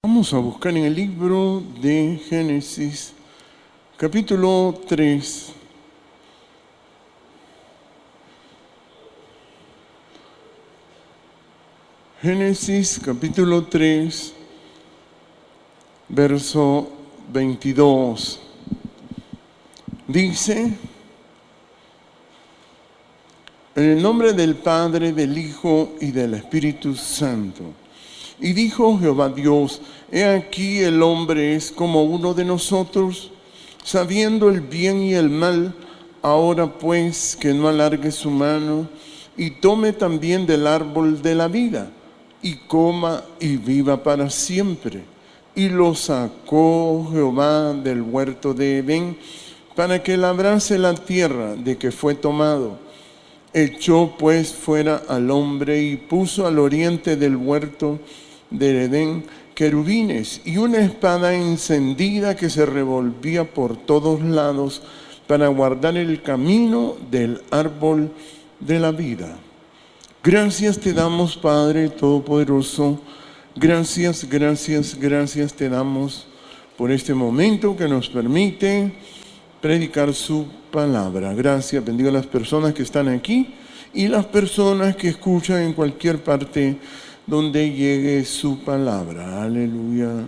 Vamos a buscar en el libro de Génesis, capítulo 3. Génesis, capítulo 3, verso 22. Dice: en el nombre del Padre, del Hijo y del Espíritu Santo. Y dijo Jehová Dios: he aquí el hombre es como uno de nosotros, sabiendo el bien y el mal. Ahora pues que no alargue su mano y tome también del árbol de la vida, y coma y viva para siempre. Y lo sacó Jehová del huerto de Edén, para que labrase la tierra de que fue tomado. Echó pues fuera al hombre y puso al oriente del huerto de Edén querubines y una espada encendida que se revolvía por todos lados para guardar el camino del árbol de la vida. Gracias te damos, Padre Todopoderoso. Gracias te damos por este momento que nos permite predicar su palabra. Gracias, bendigo a las personas que están aquí y las personas que escuchan en cualquier parte donde llegue su palabra. Aleluya.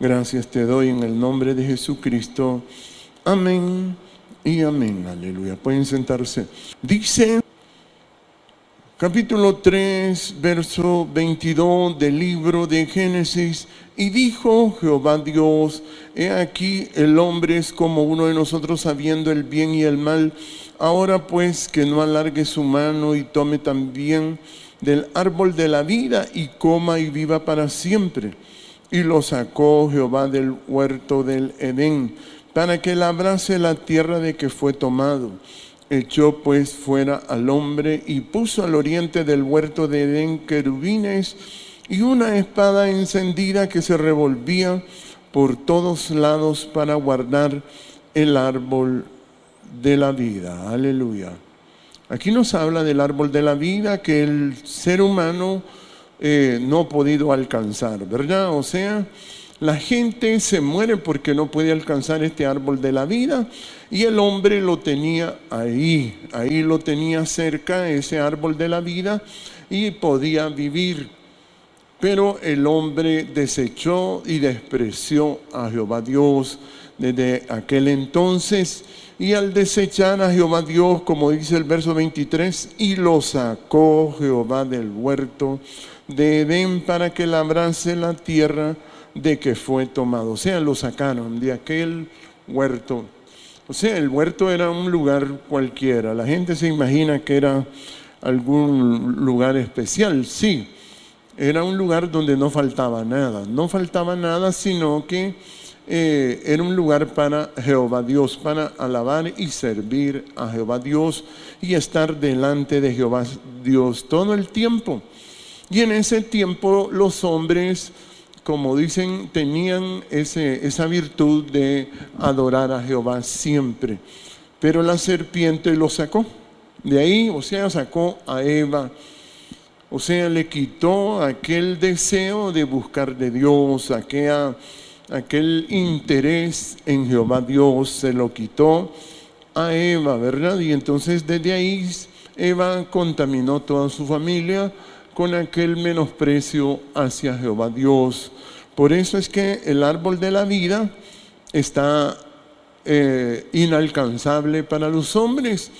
Gracias te doy en el nombre de Jesucristo. Amén y amén. Aleluya. Pueden sentarse. Dice, capítulo 3, verso 22 del libro de Génesis: y dijo Jehová Dios: he aquí el hombre es como uno de nosotros, sabiendo el bien y el mal. Ahora pues que no alargue su mano y tome también del árbol de la vida y coma y viva para siempre. Y lo sacó Jehová del huerto del Edén, para que labrase la tierra de que fue tomado. Echó pues fuera al hombre y puso al oriente del huerto de Edén querubines y una espada encendida que se revolvía por todos lados para guardar el árbol de la vida. Aleluya. Aquí nos habla del árbol de la vida que el ser humano no ha podido alcanzar, ¿verdad? O sea, la gente se muere porque no puede alcanzar este árbol de la vida, y el hombre lo tenía ahí lo tenía cerca, ese árbol de la vida, y podía vivir. Pero el hombre desechó y despreció a Jehová Dios desde aquel entonces. Y al desechar a Jehová Dios, como dice el verso 23, y lo sacó Jehová del huerto de Edén para que labrase la tierra de que fue tomado. O sea, lo sacaron de aquel huerto. O sea, el huerto era un lugar cualquiera. La gente se imagina que era algún lugar especial. Sí, era un lugar donde no faltaba nada. No faltaba nada, sino que era un lugar para Jehová Dios, para alabar y servir a Jehová Dios y estar delante de Jehová Dios todo el tiempo. Y en ese tiempo los hombres, como dicen, tenían esa virtud de adorar a Jehová siempre. Pero la serpiente lo sacó de ahí, o sea, sacó a Eva. O sea, le quitó aquel deseo de buscar de Dios, aquel interés en Jehová Dios, se lo quitó a Eva, ¿verdad? Y entonces desde ahí Eva contaminó toda su familia con aquel menosprecio hacia Jehová Dios. Por eso es que el árbol de la vida está inalcanzable para los hombres,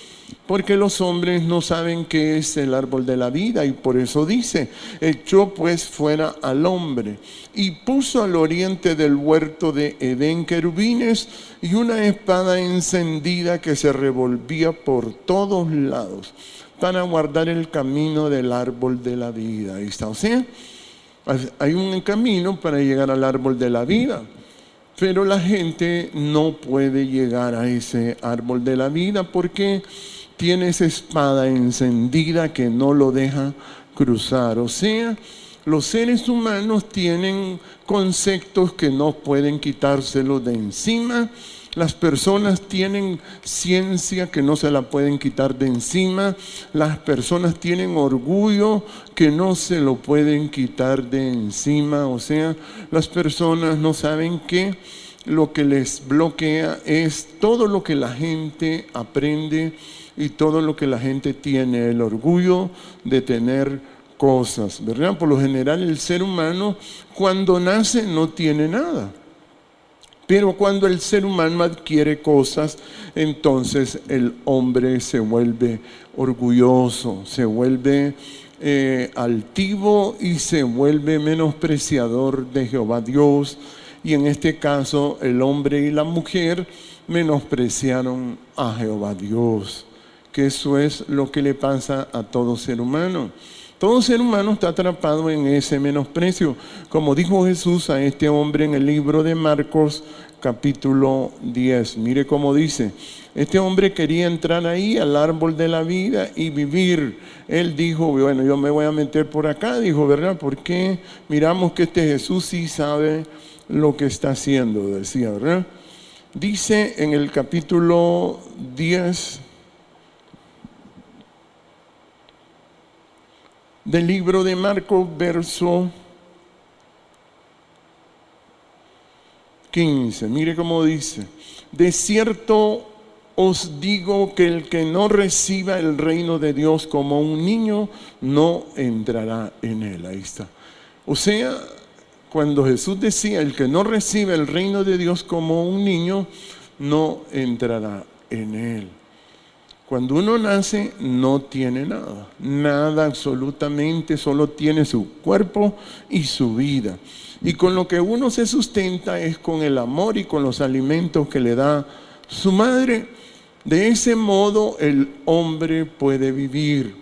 porque los hombres no saben qué es el árbol de la vida. Y por eso dice: echó pues fuera al hombre y puso al oriente del huerto de Edén querubines y una espada encendida que se revolvía por todos lados para guardar el camino del árbol de la vida. Ahí está. O sea, hay un camino para llegar al árbol de la vida, pero la gente no puede llegar a ese árbol de la vida porque tiene esa espada encendida que no lo deja cruzar. O sea, los seres humanos tienen conceptos que no pueden quitárselos de encima Las personas tienen ciencia que no se la pueden quitar de encima. Las personas tienen orgullo que no se lo pueden quitar de encima. O sea, las personas no saben que lo que les bloquea es todo lo que la gente aprende y todo lo que la gente tiene. El orgullo de tener cosas, ¿verdad? Por lo general el ser humano cuando nace no tiene nada. Pero cuando el ser humano adquiere cosas, entonces el hombre se vuelve orgulloso, se vuelve altivo y se vuelve menospreciador de Jehová Dios. Y en este caso el hombre y la mujer menospreciaron a Jehová Dios. Que eso es lo que le pasa a todo ser humano. Todo ser humano está atrapado en ese menosprecio. Como dijo Jesús a este hombre en el libro de Marcos, capítulo 10. Mire cómo dice. Este hombre quería entrar ahí al árbol de la vida y vivir. Él dijo, bueno, yo me voy a meter por acá. Dijo, ¿verdad? Porque miramos que este Jesús sí sabe lo que está haciendo, decía, ¿verdad? Dice en el capítulo 10 del libro de Marcos, verso 15. Mire cómo dice. De cierto os digo que el que no reciba el reino de Dios como un niño, no entrará en él. Ahí está. O sea, cuando Jesús decía, el que no recibe el reino de Dios como un niño, no entrará en él. Cuando uno nace, no tiene nada, nada absolutamente, solo tiene su cuerpo y su vida. Y con lo que uno se sustenta es con el amor y con los alimentos que le da su madre. De ese modo el hombre puede vivir.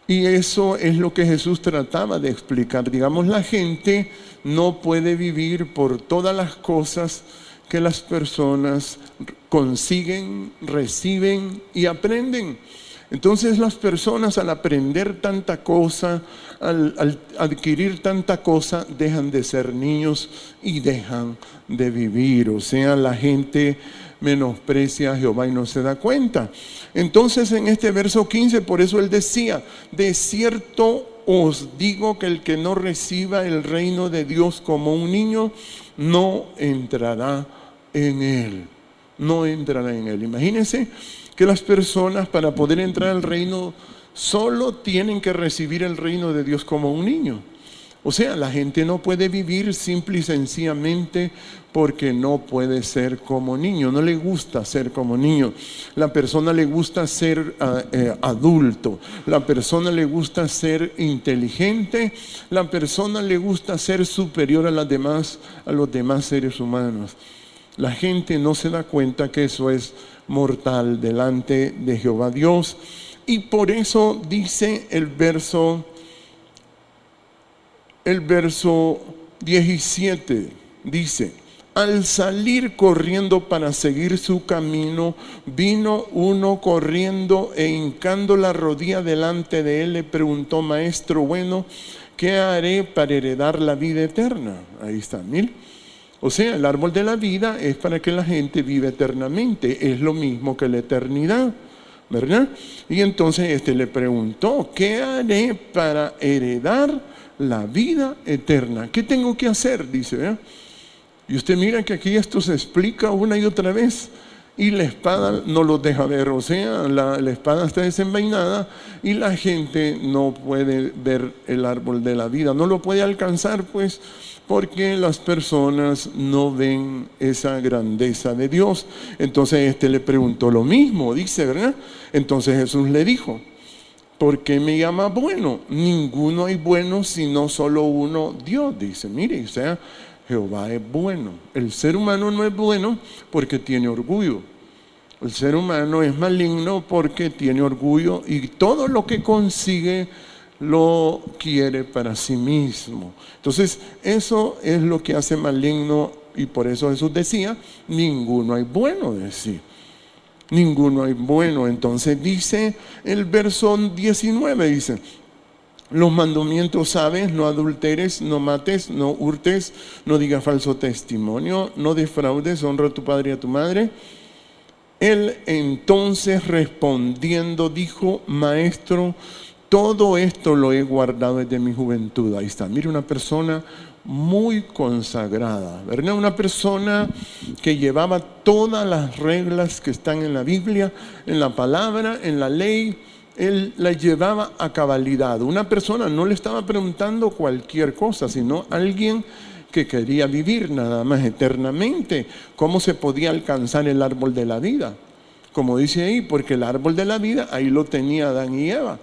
Y eso es lo que Jesús trataba de explicar. Digamos, la gente no puede vivir por todas las cosas que las personas consiguen, reciben y aprenden. Entonces las personas al aprender tanta cosa, al adquirir tanta cosa, dejan de ser niños y dejan de vivir. O sea, la gente menosprecia a Jehová y no se da cuenta. Entonces en este verso 15, por eso él decía, de cierto os digo que el que no reciba el reino de Dios como un niño, no entrará en él. No entrará en él. Imagínense que las personas para poder entrar al reino solo tienen que recibir el reino de Dios como un niño. O sea, la gente no puede vivir simple y sencillamente porque no puede ser como niño. No le gusta ser como niño. La persona le gusta ser adulto. La persona le gusta ser inteligente. La persona le gusta ser superior a los demás seres humanos. La gente no se da cuenta que eso es mortal delante de Jehová Dios. Y por eso dice el verso 17, dice, al salir corriendo para seguir su camino, vino uno corriendo e hincando la rodilla delante de él, le preguntó, maestro bueno, ¿qué haré para heredar la vida eterna? Ahí está, mire. O sea, el árbol de la vida es para que la gente viva eternamente. Es lo mismo que la eternidad, ¿verdad? Y entonces le preguntó, ¿qué haré para heredar la vida eterna? ¿Qué tengo que hacer? Dice, ¿verdad? Y usted mira que aquí esto se explica una y otra vez. Y la espada no los deja ver. O sea, la espada está desenvainada y la gente no puede ver el árbol de la vida. No lo puede alcanzar, pues, porque las personas no ven esa grandeza de Dios. Entonces le preguntó lo mismo, dice, ¿verdad? Entonces Jesús le dijo, ¿por qué me llama bueno? Ninguno hay bueno sino solo uno, Dios. Dice, mire, o sea, Jehová es bueno. El ser humano no es bueno porque tiene orgullo. El ser humano es maligno porque tiene orgullo y todo lo que consigue lo quiere para sí mismo. Entonces eso es lo que hace maligno y por eso Jesús decía, ninguno hay bueno, decía. Ninguno hay bueno. Entonces dice el verso 19, dice, Los mandamientos sabes: no adulteres, no mates, no hurtes, no digas falso testimonio, no defraudes, honra a tu padre y a tu madre. Él entonces respondiendo dijo: Maestro, todo esto lo he guardado desde mi juventud. Ahí está, mire, una persona muy consagrada, ¿verdad? Una persona que llevaba todas las reglas que están en la Biblia, en la palabra, en la ley. Él la llevaba a cabalidad. Una persona no le estaba preguntando cualquier cosa, sino alguien que quería vivir nada más eternamente. ¿Cómo se podía alcanzar el árbol de la vida? Como dice ahí, porque el árbol de la vida ahí lo tenía Adán y Eva.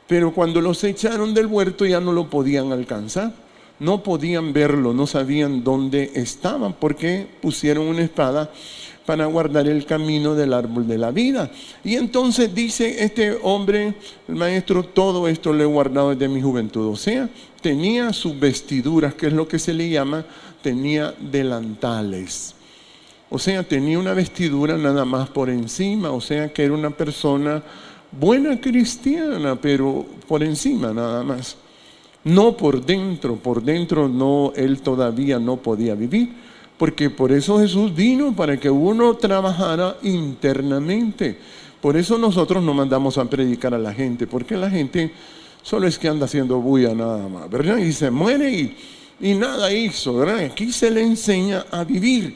Pero cuando los echaron del huerto ya no lo podían alcanzar. No podían verlo, no sabían dónde estaban, porque pusieron una espada para guardar el camino del árbol de la vida. Y entonces dice este hombre, el maestro: todo esto lo he guardado desde mi juventud. O sea, tenía sus vestiduras, que es lo que se le llama, tenía delantales. O sea, tenía una vestidura nada más por encima, o sea que era una persona buena cristiana, pero por encima nada más. No por dentro no, él todavía no podía vivir. Porque por eso Jesús vino, para que uno trabajara internamente. Por eso nosotros no mandamos a predicar a la gente, porque la gente solo es que anda haciendo bulla nada más, ¿verdad? Y se muere y nada hizo, ¿verdad? Aquí se le enseña a vivir.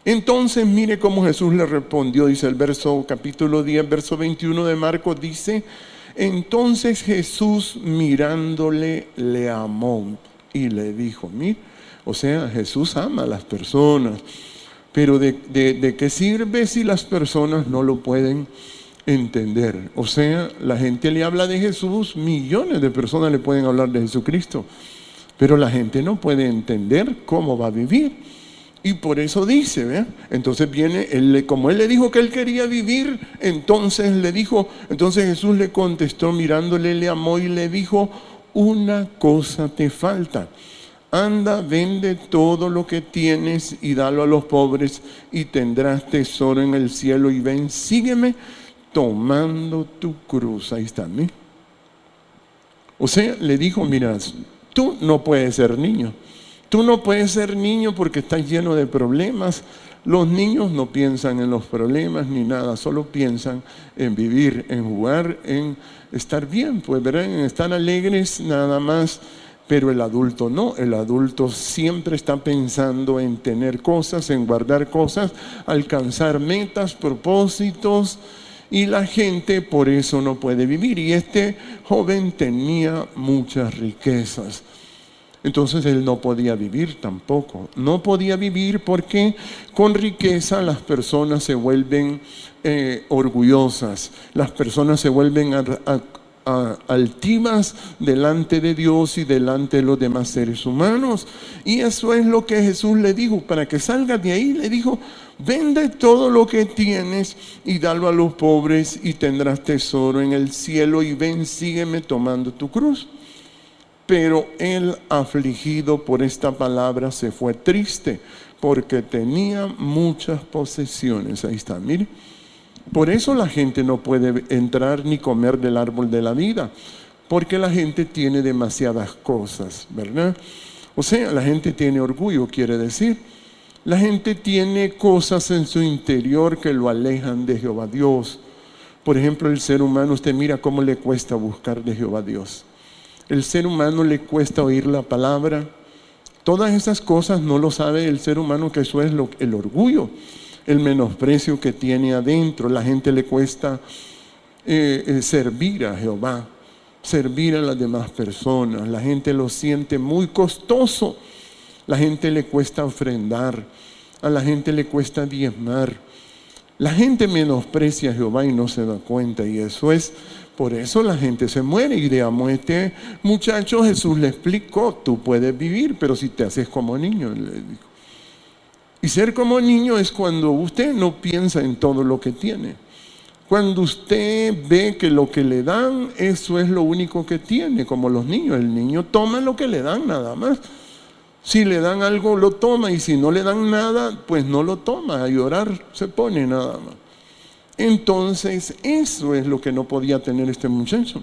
Entonces mire cómo Jesús le respondió. Dice el capítulo 10, verso 21 de Marcos, dice: entonces Jesús mirándole le amó y le dijo, mire, o sea, Jesús ama a las personas, pero ¿de qué sirve si las personas no lo pueden entender? O sea, la gente le habla de Jesús, millones de personas le pueden hablar de Jesucristo, pero la gente no puede entender cómo va a vivir. Y por eso dice, ¿ve? Entonces viene, como él le dijo que él quería vivir, entonces Jesús le contestó mirándole, le amó y le dijo: una cosa te falta. Anda, vende todo lo que tienes y dalo a los pobres y tendrás tesoro en el cielo, y ven, sígueme tomando tu cruz. Ahí está, ¿sí? O sea, le dijo: mira, tú no puedes ser niño. Tú no puedes ser niño porque estás lleno de problemas. Los niños no piensan en los problemas ni nada, solo piensan en vivir, en jugar, en estar bien, pues, ¿verdad? En estar alegres nada más. Pero el adulto no, el adulto siempre está pensando en tener cosas, en guardar cosas, alcanzar metas, propósitos, y la gente por eso no puede vivir. Y este joven tenía muchas riquezas, entonces él no podía vivir tampoco. No podía vivir porque con riqueza las personas se vuelven orgullosas, las personas se vuelven altivas delante de Dios y delante de los demás seres humanos. Y eso es lo que Jesús le dijo: para que salgas de ahí, le dijo: vende todo lo que tienes y dalo a los pobres y tendrás tesoro en el cielo, y ven, sígueme tomando tu cruz. Pero él, afligido por esta palabra, se fue triste, porque tenía muchas posesiones. Ahí está, mire. Por eso la gente no puede entrar ni comer del árbol de la vida, porque la gente tiene demasiadas cosas, ¿verdad? O sea, la gente tiene orgullo, quiere decir. La gente tiene cosas en su interior que lo alejan de Jehová Dios. Por ejemplo, el ser humano, usted mira cómo le cuesta buscar de Jehová Dios. El ser humano le cuesta oír la palabra. Todas esas cosas no lo sabe el ser humano, que eso es el orgullo, el menosprecio que tiene adentro. La gente le cuesta servir a Jehová, servir a las demás personas. La gente lo siente muy costoso. La gente le cuesta ofrendar, a la gente le cuesta diezmar. La gente menosprecia a Jehová y no se da cuenta, y eso es, por eso la gente se muere. Y digamos, este muchacho, Jesús le explicó: tú puedes vivir, pero si te haces como niño, le dijo. Y ser como niño es cuando usted no piensa en todo lo que tiene. Cuando usted ve que lo que le dan, eso es lo único que tiene, como los niños. El niño toma lo que le dan nada más. Si le dan algo, lo toma, y si no le dan nada, pues no lo toma. A llorar se pone nada más. Entonces, eso es lo que no podía tener este muchacho.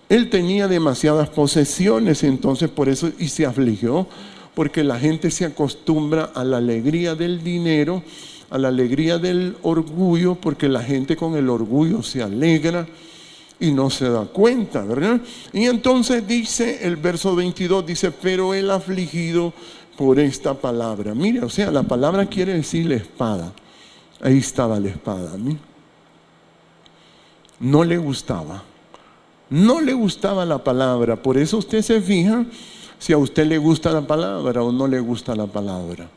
Él tenía demasiadas posesiones, entonces por eso y se afligió, porque la gente se acostumbra a la alegría del dinero, a la alegría del orgullo, porque la gente con el orgullo se alegra y no se da cuenta, ¿verdad? Y entonces dice el verso 22, dice, pero el afligido por esta palabra. Mire, o sea, la palabra quiere decir la espada. Ahí estaba la espada, ¿mí? No le gustaba. No le gustaba la palabra. Por eso usted se fija si a usted le gusta la palabra o no le gusta la palabra.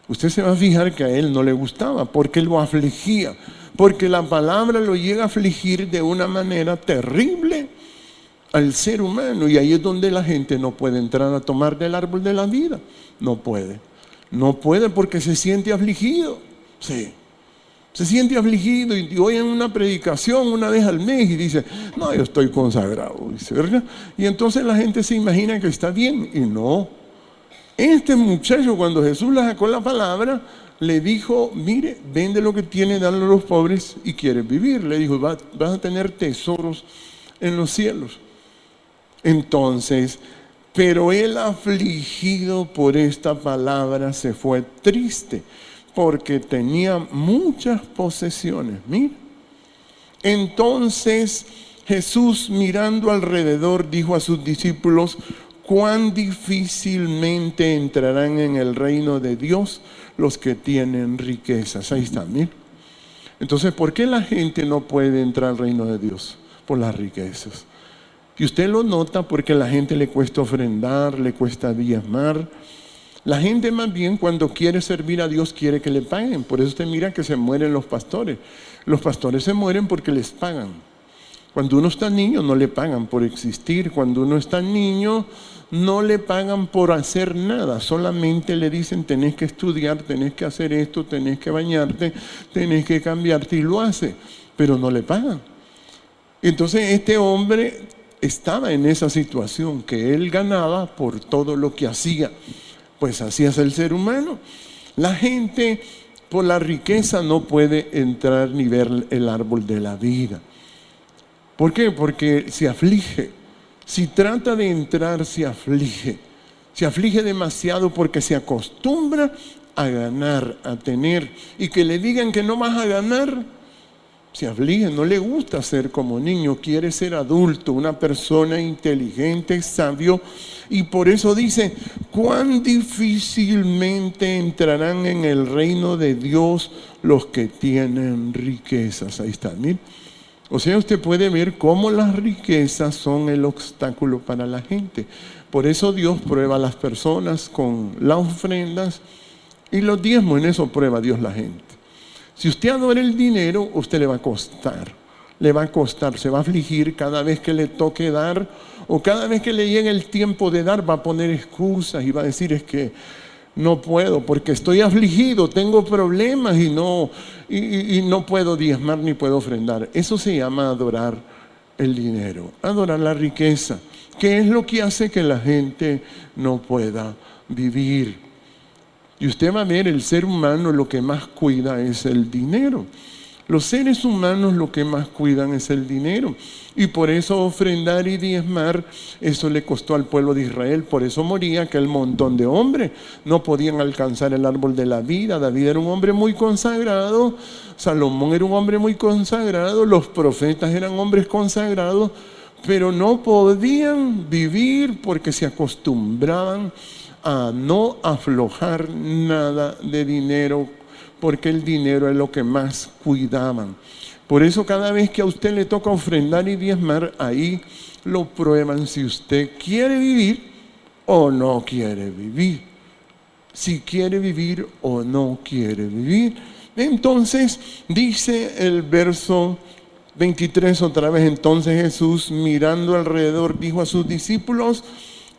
Usted se va a fijar que a él no le gustaba porque lo afligía. Porque la palabra lo llega a afligir de una manera terrible al ser humano. Y ahí es donde la gente no puede entrar a tomar del árbol de la vida. No puede. No puede porque se siente afligido. Sí. Se siente afligido y oyen una predicación una vez al mes y dice, no, yo estoy consagrado, dice, ¿verdad? Y entonces la gente se imagina que está bien y no. Este muchacho, cuando Jesús le sacó la palabra, le dijo, mire, vende lo que tiene, dale a los pobres y quieres vivir. Le dijo, vas a tener tesoros en los cielos. Entonces, pero él afligido por esta palabra se fue triste, porque tenía muchas posesiones. Mira. Entonces Jesús, mirando alrededor, dijo a sus discípulos, cuán difícilmente entrarán en el reino de Dios los que tienen riquezas. Ahí está, mira. Entonces, ¿por qué la gente no puede entrar al reino de Dios? Por las riquezas. Y usted lo nota porque a la gente le cuesta ofrendar, le cuesta diezmar. La gente más bien cuando quiere servir a Dios quiere que le paguen. Por eso usted mira que se mueren los pastores. Los pastores se mueren porque les pagan. Cuando uno está niño no le pagan por existir. Cuando uno está niño no le pagan por hacer nada. Solamente le dicen tenés que estudiar, tenés que hacer esto, tenés que bañarte, tenés que cambiarte y lo hace. Pero no le pagan. Entonces este hombre estaba en esa situación que él ganaba por todo lo que hacía. Pues así es el ser humano. La gente por la riqueza no puede entrar ni ver el árbol de la vida. ¿Por qué? Porque se aflige. Si trata de entrar, se aflige. Se aflige demasiado porque se acostumbra a ganar, a tener. Y que le digan que no vas a ganar, se aflige, no le gusta ser como niño, quiere ser adulto, una persona inteligente, sabio, y por eso dice, cuán difícilmente entrarán en el reino de Dios los que tienen riquezas. Ahí está, mire. O sea, usted puede ver cómo las riquezas son el obstáculo para la gente. Por eso Dios prueba a las personas con las ofrendas y los diezmos, en eso prueba Dios la gente. Si usted adora el dinero, usted le va a costar, se va a afligir cada vez que le toque dar o cada vez que le llegue el tiempo de dar va a poner excusas y va a decir es que no puedo porque estoy afligido, tengo problemas y no puedo diezmar ni puedo ofrendar. Eso se llama adorar el dinero, adorar la riqueza, que es lo que hace que la gente no pueda vivir. Y usted va a ver, el ser humano lo que más cuida es el dinero. Los seres humanos lo que más cuidan es el dinero. Y por eso ofrendar y diezmar, eso le costó al pueblo de Israel. Por eso moría aquel montón de hombres. No podían alcanzar el árbol de la vida. David era un hombre muy consagrado. Salomón era un hombre muy consagrado. Los profetas eran hombres consagrados. Pero no podían vivir porque se acostumbraban a no aflojar nada de dinero, porque el dinero es lo que más cuidaban. Por eso cada vez que a usted le toca ofrendar y diezmar, ahí lo prueban si usted quiere vivir o no quiere vivir. Si quiere vivir o no quiere vivir. Entonces dice el verso 23 otra vez, entonces Jesús mirando alrededor dijo a sus discípulos,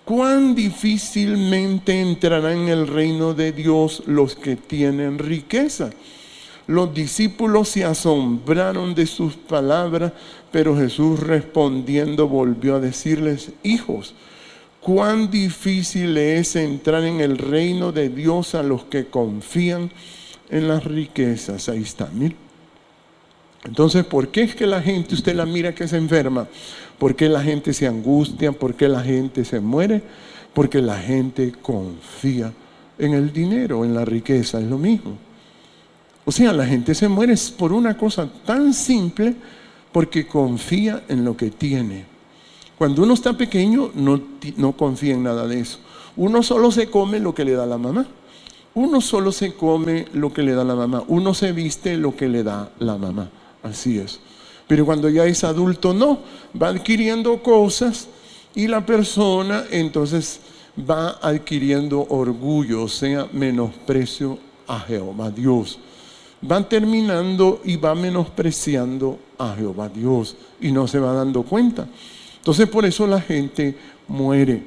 cuán difícilmente entrarán en el reino de Dios los que tienen riqueza. Los discípulos se asombraron de sus palabras, pero Jesús respondiendo volvió a decirles, hijos, cuán difícil es entrar en el reino de Dios a los que confían en las riquezas. Ahí está, mira. Entonces, ¿por qué es que la gente, usted la mira que se enferma? ¿Por qué la gente se angustia? ¿Por qué la gente se muere? Porque la gente confía en el dinero, en la riqueza, es lo mismo. O sea, la gente se muere por una cosa tan simple, porque confía en lo que tiene. Cuando uno está pequeño, no confía en nada de eso. Uno solo se come lo que le da la mamá. Uno solo se come lo que le da la mamá. Uno se viste lo que le da la mamá. Así es. Pero cuando ya es adulto, no. Va adquiriendo cosas y la persona entonces va adquiriendo orgullo, o sea, menosprecio a Jehová Dios. Va terminando y va menospreciando a Jehová Dios y no se va dando cuenta. Entonces por eso la gente muere,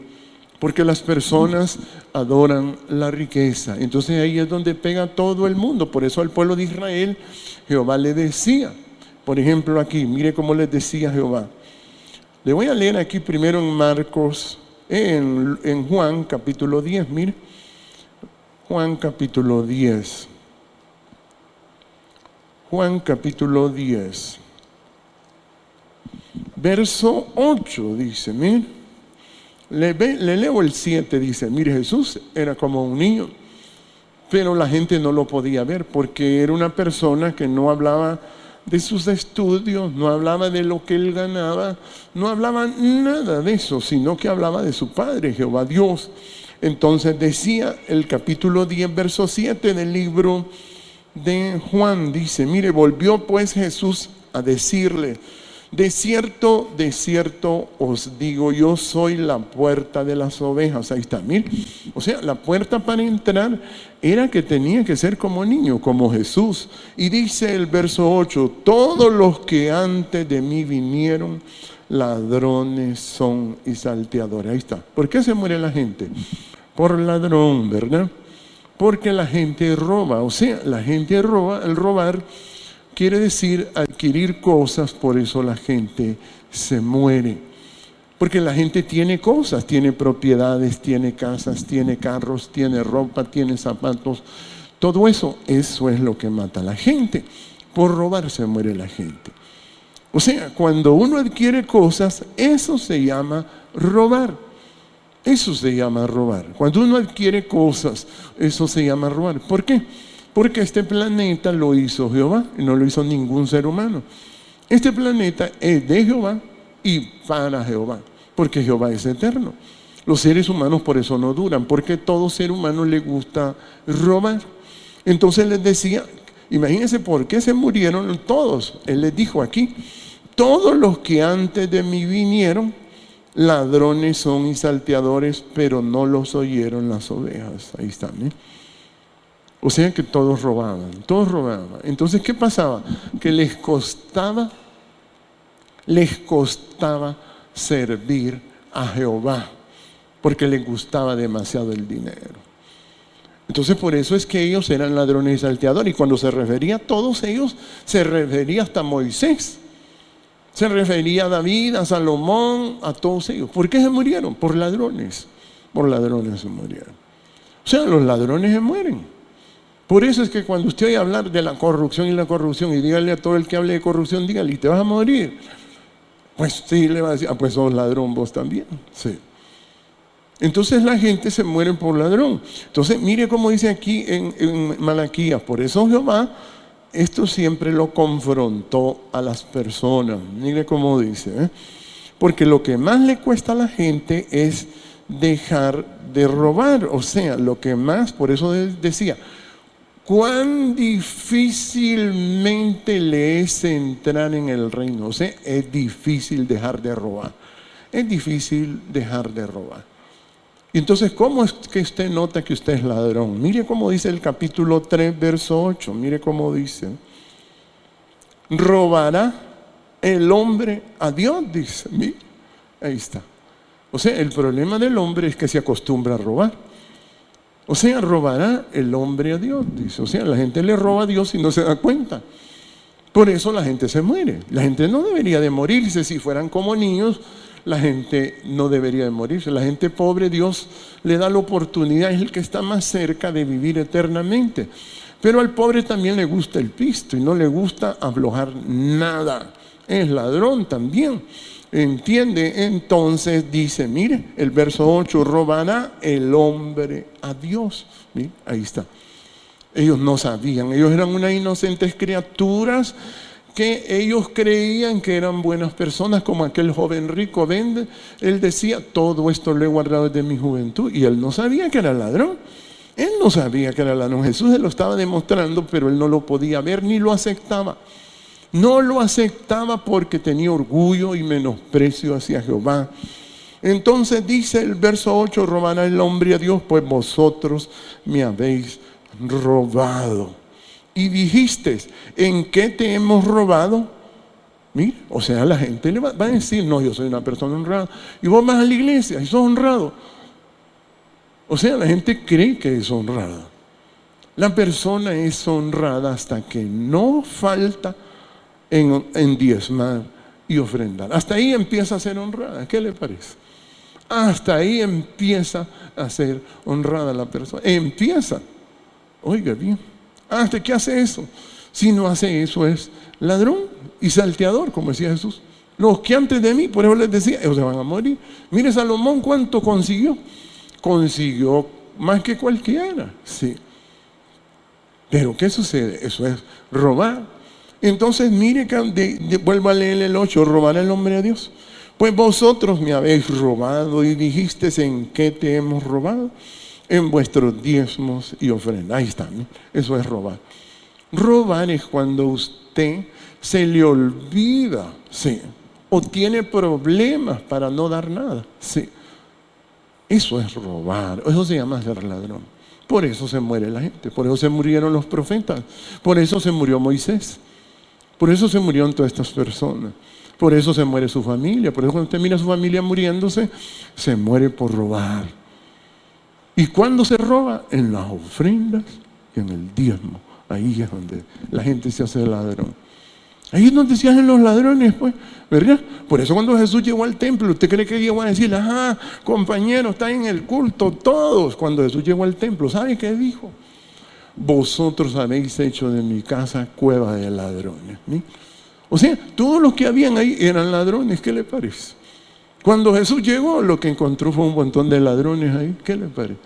porque las personas adoran la riqueza. Entonces ahí es donde pega todo el mundo. Por eso al pueblo de Israel Jehová le decía, por ejemplo aquí, mire cómo les decía Jehová. Le voy a leer aquí primero en Marcos, en Juan capítulo 10, mire. Juan capítulo 10. Juan capítulo 10. Verso 8 dice, mire. Le leo el 7, dice, mire, Jesús era como un niño, pero la gente no lo podía ver porque era una persona que no hablaba de sus estudios, no hablaba de lo que él ganaba, no hablaba nada de eso, sino que hablaba de su Padre, Jehová Dios. Entonces decía el capítulo 10, verso 7 del libro de Juan, dice, mire, volvió pues Jesús a decirle, de cierto os digo, yo soy la puerta de las ovejas. Ahí está, mire. O sea, la puerta para entrar era que tenía que ser como niño, como Jesús. Y dice el verso 8, todos los que antes de mí vinieron, ladrones son y salteadores. Ahí está. ¿Por qué se muere la gente? Por ladrón, ¿verdad? Porque la gente roba. O sea, la gente roba, el robar quiere decir adquirir cosas, por eso la gente se muere. Porque la gente tiene cosas, tiene propiedades, tiene casas, tiene carros, tiene ropa, tiene zapatos. Todo eso es lo que mata a la gente. Por robar se muere la gente. O sea, cuando uno adquiere cosas, eso se llama robar. Eso se llama robar. Cuando uno adquiere cosas, eso se llama robar. ¿Por qué? Porque este planeta lo hizo Jehová y no lo hizo ningún ser humano. Este planeta es de Jehová y para Jehová, porque Jehová es eterno. Los seres humanos por eso no duran, porque todo ser humano le gusta robar. Entonces les decía, imagínense por qué se murieron todos. Él les dijo aquí, todos los que antes de mí vinieron, ladrones son y salteadores, pero no los oyeron las ovejas. Ahí está, ¿eh? O sea que todos robaban, todos robaban. Entonces, ¿qué pasaba? Que les costaba servir a Jehová, porque les gustaba demasiado el dinero. Entonces, por eso es que ellos eran ladrones y salteadores. Y cuando se refería a todos ellos, se refería hasta a Moisés. Se refería a David, a Salomón, a todos ellos. ¿Por qué se murieron? Por ladrones. Por ladrones se murieron. O sea, los ladrones se mueren. Por eso es que cuando usted oye hablar de la corrupción y dígale a todo el que hable de corrupción, dígale, ¿te vas a morir? Pues sí, le va a decir, pues sos ladrón vos también. Sí. Entonces la gente se muere por ladrón. Entonces mire cómo dice aquí en Malaquías, por eso Jehová esto siempre lo confrontó a las personas. Mire cómo dice, ¿eh? Porque lo que más le cuesta a la gente es dejar de robar. O sea, lo que más, por eso decía, cuán difícilmente le es entrar en el reino. O sea, es difícil dejar de robar. Es difícil dejar de robar. Y entonces, ¿cómo es que usted nota que usted es ladrón? Mire cómo dice el capítulo 3, verso 8. Mire cómo dice. ¿Robará el hombre a Dios? Dice. Mire, ahí está. O sea, el problema del hombre es que se acostumbra a robar. O sea, robará el hombre a Dios, dice. O sea, la gente le roba a Dios y no se da cuenta. Por eso la gente se muere. La gente no debería de morirse. Si fueran como niños, la gente no debería de morirse. La gente pobre, Dios le da la oportunidad. Es el que está más cerca de vivir eternamente. Pero al pobre también le gusta el pisto y no le gusta aflojar nada. Es ladrón también. ¿Entiende? Entonces dice, mire, el verso 8, robará el hombre a Dios. ¿Sí? Ahí está. Ellos no sabían, ellos eran unas inocentes criaturas que ellos creían que eran buenas personas, como aquel joven rico. Vende, él decía, todo esto lo he guardado desde mi juventud, y él no sabía que era ladrón. Él no sabía que era ladrón. Jesús se lo estaba demostrando, pero él no lo podía ver ni lo aceptaba. No lo aceptaba porque tenía orgullo y menosprecio hacia Jehová. Entonces dice el verso 8, robará el hombre a Dios, pues vosotros me habéis robado. Y dijiste, ¿en qué te hemos robado? Mira, o sea, la gente le va a decir, no, yo soy una persona honrada. Y vos vas a la iglesia y sos honrado. O sea, la gente cree que es honrada. La persona es honrada hasta que no falta en diezmar y ofrendar. Hasta ahí empieza a ser honrada. ¿Qué le parece? Hasta ahí empieza a ser honrada la persona. Empieza. Oiga bien. ¿Hasta qué hace eso? Si no hace eso es ladrón y salteador, como decía Jesús. Los que antes de mí, por eso les decía, ellos se van a morir. Mire Salomón cuánto consiguió. Consiguió más que cualquiera. Sí. Pero ¿qué sucede? Eso es robar. Entonces mire, vuelvo a leer el 8, robar el hombre a Dios. Pues vosotros me habéis robado y dijisteis, ¿en qué te hemos robado? En vuestros diezmos y ofrendas. Ahí está, ¿no? Eso es robar. Robar es cuando usted se le olvida, sí, o tiene problemas para no dar nada, sí. Eso es robar, eso se llama ser ladrón. Por eso se muere la gente, por eso se murieron los profetas, por eso se murió Moisés, por eso se murieron todas estas personas, por eso se muere su familia, por eso cuando usted mira a su familia muriéndose, se muere por robar. ¿Y cuándo se roba? En las ofrendas y en el diezmo. Ahí es donde la gente se hace ladrón. Ahí es donde se hacen los ladrones, pues, ¿verdad? Por eso cuando Jesús llegó al templo, ¿usted cree que llegó a decir, ajá, compañeros, están en el culto todos? Cuando Jesús llegó al templo, ¿sabe qué dijo? Vosotros habéis hecho de mi casa cueva de ladrones. ¿Sí? O sea, todos los que habían ahí eran ladrones, ¿qué le parece? Cuando Jesús llegó, lo que encontró fue un montón de ladrones ahí, ¿qué le parece?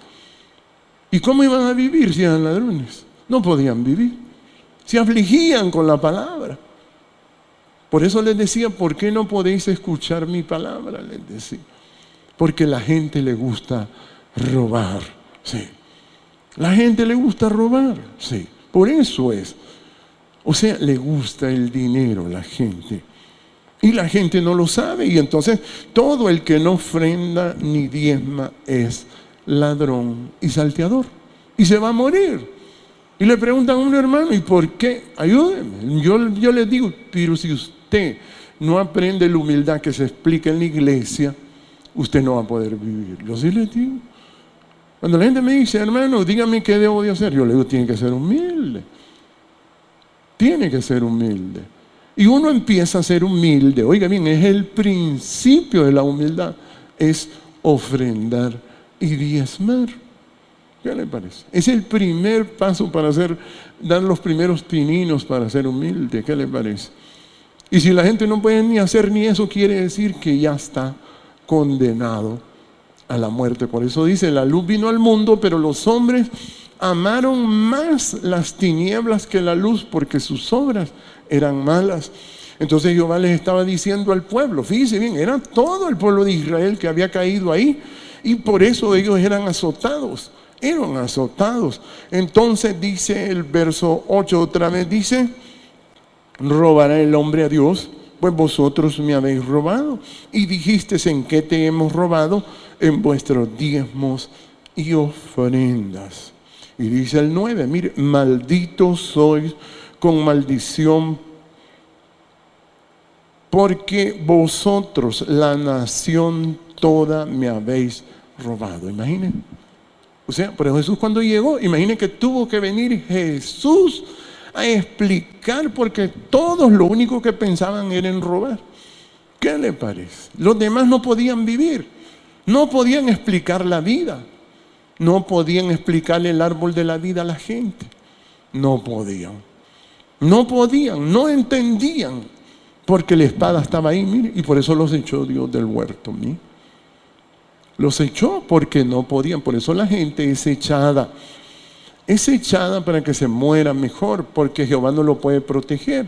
¿Y cómo iban a vivir si eran ladrones? No podían vivir. Se afligían con la palabra. Por eso les decía, ¿por qué no podéis escuchar mi palabra? Les decía. Porque la gente le gusta robar. Sí. La gente le gusta robar. Sí. Por eso es. O sea, le gusta el dinero a la gente. Y la gente no lo sabe. Y entonces todo el que no ofrenda ni diezma es ladrón y salteador. Y se va a morir. Y le preguntan a un hermano, ¿y por qué? Ayúdenme. Yo les digo, pero si usted no aprende la humildad que se explica en la iglesia, usted no va a poder vivir. Yo sí les digo. Cuando la gente me dice, hermano, dígame qué debo de hacer, yo le digo, tiene que ser humilde. Tiene que ser humilde. Y uno empieza a ser humilde. Oiga bien, es el principio de la humildad. Es ofrendar y diezmar. ¿Qué le parece? Es el primer paso para dar los primeros pininos para ser humilde. ¿Qué le parece? Y si la gente no puede ni hacer ni eso, quiere decir que ya está condenado a la muerte. Por eso dice, la luz vino al mundo, pero los hombres amaron más las tinieblas que la luz, porque sus obras eran malas. Entonces Jehová les estaba diciendo al pueblo, fíjense bien, era todo el pueblo de Israel que había caído ahí, y por eso ellos eran azotados. Eran azotados. Entonces dice el verso 8 otra vez, dice, robará el hombre a Dios, pues vosotros me habéis robado. Y dijisteis, ¿en qué te hemos robado? En vuestros diezmos y ofrendas. Y dice el 9, mire, malditos sois con maldición, porque vosotros, la nación toda, me habéis robado. Imaginen. O sea, pero Jesús cuando llegó, imaginen que tuvo que venir Jesús a explicar, porque todos lo único que pensaban era en robar. ¿Qué le parece? Los demás no podían vivir, no podían explicar la vida, no podían explicarle el árbol de la vida a la gente. No podían, no entendían. porque la espada estaba ahí, mire, y por eso los echó Dios del huerto, mire. Los echó porque no podían, por eso la gente es echada. Es echada para que se muera mejor, porque Jehová no lo puede proteger.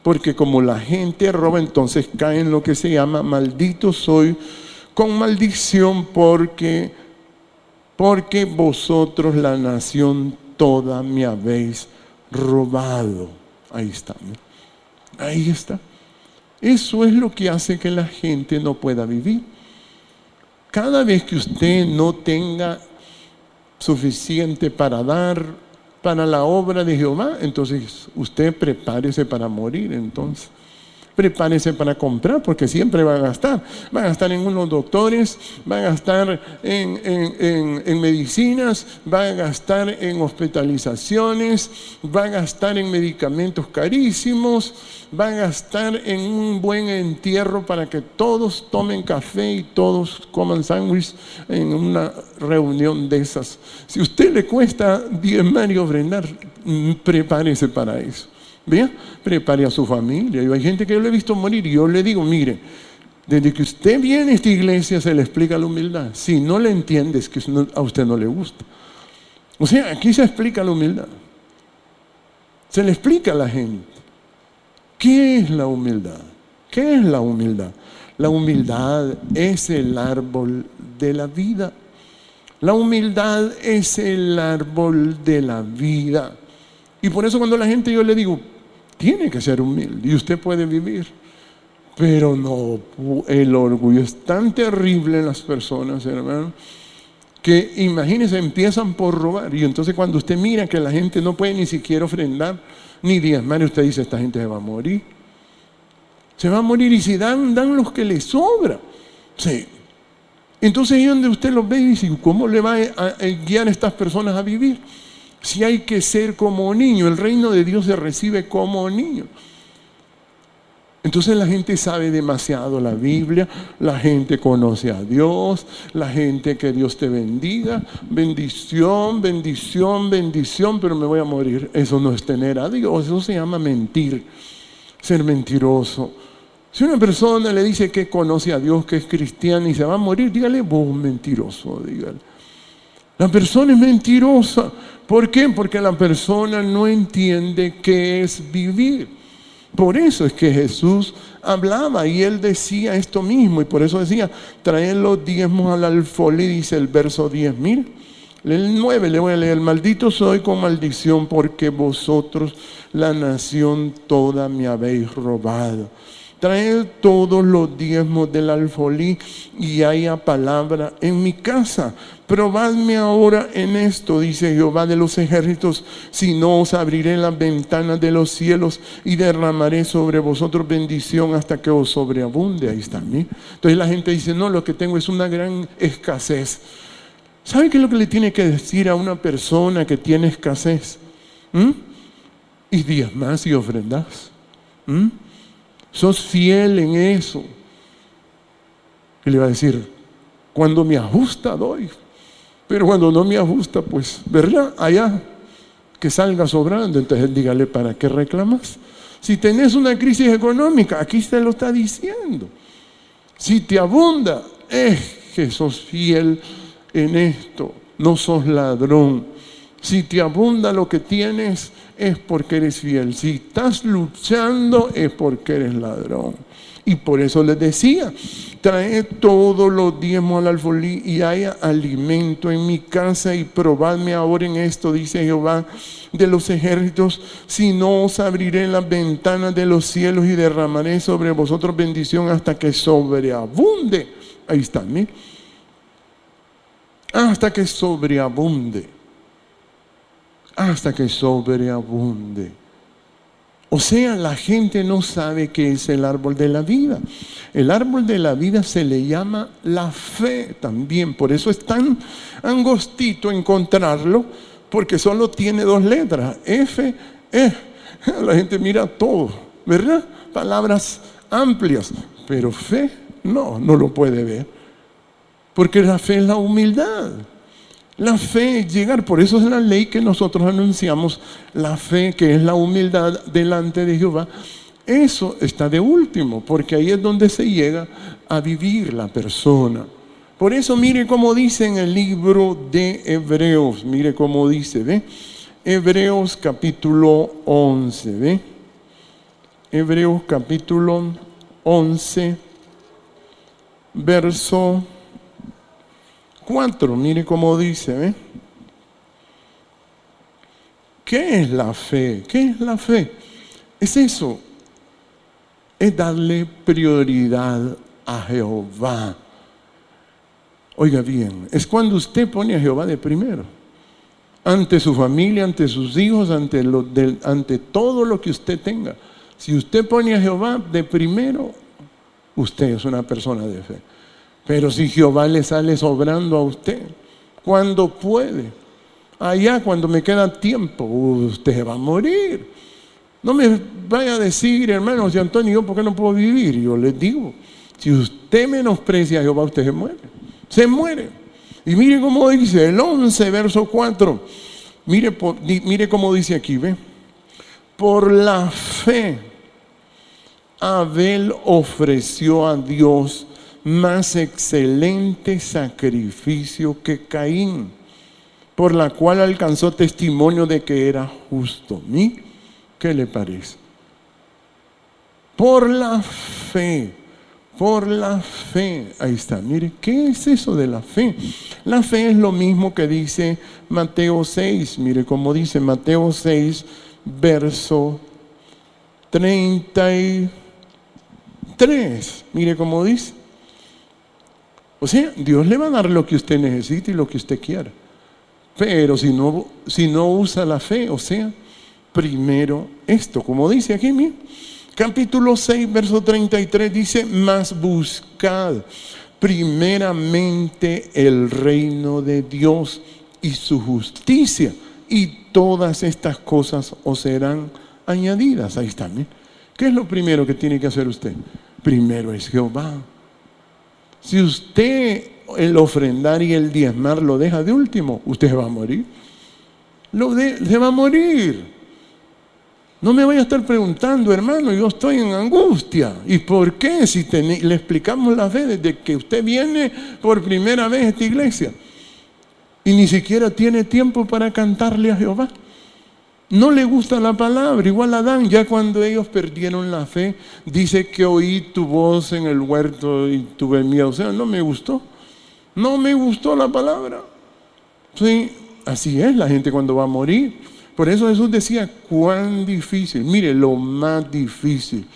Porque como la gente roba, entonces cae en lo que se llama maldito soy con maldición, porque vosotros la nación toda me habéis robado. Ahí está, ¿no? Ahí está. Eso es lo que hace que la gente no pueda vivir. Cada vez que usted no tenga suficiente para dar para la obra de Jehová, entonces usted prepárese para morir. Entonces prepárese para comprar, porque siempre va a gastar. Va a gastar en unos doctores, va a gastar en medicinas, va a gastar en hospitalizaciones, va a gastar en medicamentos carísimos, va a gastar en un buen entierro para que todos tomen café y todos coman sándwich en una reunión de esas. Si a usted le cuesta diezmar y ofrendar, prepárese para eso. ¿Ve? Prepare a su familia. Y hay gente que yo le he visto morir y yo le digo, mire, desde que usted viene a esta iglesia se le explica la humildad. Si no le entiende es que a usted no le gusta. O sea, aquí se explica la humildad. Se le explica a la gente. ¿Qué es la humildad? ¿Qué es la humildad? La humildad es el árbol de la vida. La humildad es el árbol de la vida. Y por eso cuando la gente yo le digo, tiene que ser humilde y usted puede vivir. Pero no, el orgullo es tan terrible en las personas, hermano, que imagínense, empiezan por robar. Y entonces cuando usted mira que la gente no puede ni siquiera ofrendar, ni diezmar, usted dice, esta gente se va a morir. Se va a morir y si dan los que les sobra. Sí. Entonces ahí donde usted los ve y dice, ¿cómo le va a guiar a estas personas a vivir? Si hay que ser como niño, el reino de Dios se recibe como niño. Entonces la gente sabe demasiado la Biblia, la gente conoce a Dios, la gente que Dios te bendiga, bendición, bendición, bendición, pero me voy a morir. Eso no es tener a Dios, eso se llama mentir, ser mentiroso. Si una persona le dice que conoce a Dios, que es cristiana y se va a morir, dígale, vos mentiroso, dígale. La persona es mentirosa. ¿Por qué? Porque la persona no entiende qué es vivir. Por eso es que Jesús hablaba y Él decía esto mismo. Y por eso decía, traed los diezmos al alfolí, dice el verso 10. Mire, el 9 le voy a leer. Maldito soy con maldición porque vosotros, la nación toda, me habéis robado. Traed todos los diezmos del alfolí y haya palabra en mi casa. Probadme ahora en esto, dice Jehová de los ejércitos, si no os abriré las ventanas de los cielos y derramaré sobre vosotros bendición hasta que os sobreabunde. Ahí está, ¿sí? Entonces la gente dice, no, lo que tengo es una gran escasez. ¿Sabe qué es lo que le tiene que decir a una persona que tiene escasez? Y diezmas y ofrendas. Sos fiel en eso. Y le va a decir, cuando me ajusta doy, pero cuando no me ajusta, pues, ¿verdad? Allá, que salga sobrando. Entonces dígale, ¿para qué reclamas? Si tenés una crisis económica, aquí se lo está diciendo. Si te abunda, es que sos fiel en esto, no sos ladrón. Si te abunda lo que tienes, es porque eres fiel. Si estás luchando, es porque eres ladrón. Y por eso les decía, traed todos los diezmos al alfolí y haya alimento en mi casa y probadme ahora en esto, dice Jehová de los ejércitos, si no os abriré las ventanas de los cielos y derramaré sobre vosotros bendición hasta que sobreabunde. Ahí está, ¿sí? Hasta que sobreabunde. Hasta que sobreabunde. O sea, la gente no sabe qué es el árbol de la vida. El árbol de la vida se le llama la fe también. Por eso es tan angostito encontrarlo, porque solo tiene 2 letras, F, E. La gente mira todo, ¿verdad? Palabras amplias, pero fe no lo puede ver. Porque la fe es la humildad. La fe es llegar, por eso es la ley que nosotros anunciamos, la fe que es la humildad delante de Jehová, Eso está de último, porque ahí es donde se llega a vivir la persona. Por eso mire cómo dice en el libro de Hebreos, mire cómo dice, ¿ve? Hebreos capítulo 11, ¿ve? Hebreos capítulo 11, verso 4, mire cómo dice, ¿ve? ¿Qué es la fe? ¿Qué es la fe? Es eso, es darle prioridad a Jehová. Oiga bien, es cuando usted pone a Jehová de primero, ante su familia, ante sus hijos, ante todo lo que usted tenga. Si usted pone a Jehová de primero, usted es una persona de fe. Pero si Jehová le sale sobrando a usted, cuando puede, allá cuando me queda tiempo, usted va a morir. No me vaya a decir, hermanos, de Antonio, ¿yo por qué no puedo vivir? Yo les digo, si usted menosprecia a Jehová, usted se muere. Se muere. Y mire cómo dice, el 11, verso 4. Mire cómo dice aquí, ¿ve? Por la fe, Abel ofreció a Dios más excelente sacrificio que Caín, por la cual alcanzó testimonio de que era justo. ¿Qué le parece? Por la fe. Por la fe. Ahí está. Mire, ¿qué es eso de la fe? La fe es lo mismo que dice Mateo 6. Mire cómo dice Mateo 6, verso 33. Mire cómo dice. O sea, Dios le va a dar lo que usted necesite y lo que usted quiera. Pero si no usa la fe, o sea, primero esto, como dice aquí, mire. Capítulo 6, verso 33 dice, mas buscad primeramente el reino de Dios y su justicia, y todas estas cosas os serán añadidas. Ahí está, ¿sí? ¿Qué es lo primero que tiene que hacer usted? Primero es Jehová. Si usted el ofrendar y el diezmar lo deja de último, usted va a morir. Se va a morir. No me vaya a estar preguntando, hermano, yo estoy en angustia. ¿Y por qué? Si le explicamos la fe desde que usted viene por primera vez a esta iglesia y ni siquiera tiene tiempo para cantarle a Jehová. No le gusta la palabra, igual Adán, ya cuando ellos perdieron la fe, dice que oí tu voz en el huerto y tuve miedo. O sea, no me gustó la palabra. Sí, así es la gente cuando va a morir. Por eso Jesús decía, cuán difícil, mire, lo más difícil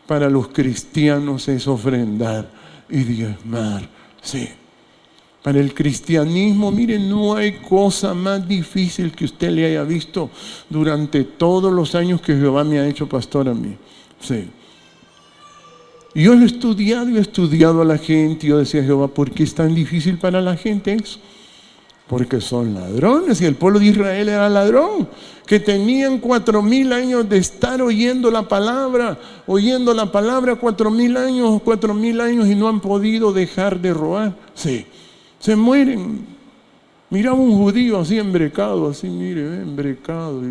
para los cristianos es ofrendar y diezmar. Sí. Para el cristianismo, mire, no hay cosa más difícil que usted le haya visto durante todos los años que Jehová me ha hecho pastor a mí. Sí. Y yo he estudiado a la gente, y yo decía, Jehová, ¿por qué es tan difícil para la gente eso? Porque son ladrones, y el pueblo de Israel era ladrón, que tenían 4000 años de estar oyendo la palabra 4000 años y no han podido dejar de robar. Sí, se mueren. Mira un judío así embrecado, así, mire, embrecado.